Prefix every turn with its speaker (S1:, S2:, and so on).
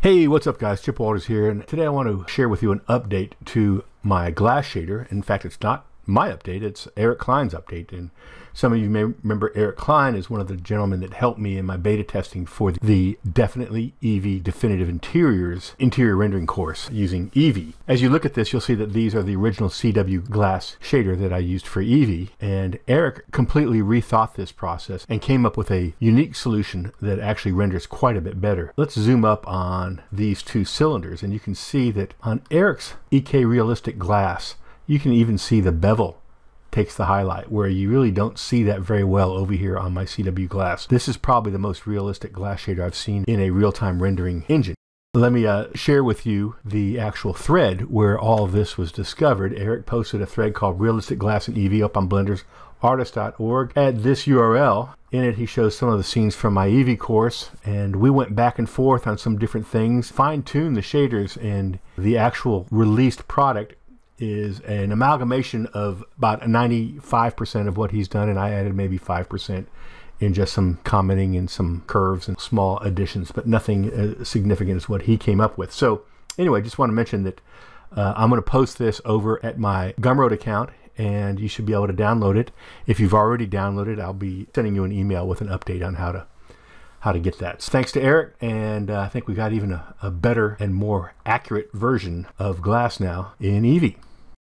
S1: Hey, what's up guys? Chip Walters here, and today I want to share with you an update to my glass shader. In fact, it's not my update, it's Eric Klein's update. And some of you may remember Eric Klein is one of the gentlemen that helped me in my beta testing for the Definitely Eevee Definitive Interiors interior rendering course using Eevee. As you look at this, you'll see that these are the original CW glass shader that I used for Eevee, and Eric completely rethought this process and came up with a unique solution that actually renders quite a bit better. Let's zoom up on these two cylinders, and you can see that on Eric's EK Realistic glass, you can even see the bevel takes the highlight, where you really don't see that very well over here on my CW glass. This is probably the most realistic glass shader I've seen in a real-time rendering engine. Let me share with you the actual thread where all of this was discovered. Eric posted a thread called Realistic Glass and Eevee up on Blender's artist.org. At this URL, in it he shows some of the scenes from my Eevee course, and we went back and forth on some different things, fine-tuned the shaders, and the actual released product is an amalgamation of about 95% of what he's done, and I added maybe 5% in just some commenting and some curves and small additions, but nothing as significant as what he came up with. So anyway, just want to mention that I'm going to post this over at my Gumroad account, and you should be able to download it. If you've already downloaded, I'll be sending you an email with an update on how to get that. So thanks to Eric, and I think we got even a better and more accurate version of glass now in Eevee.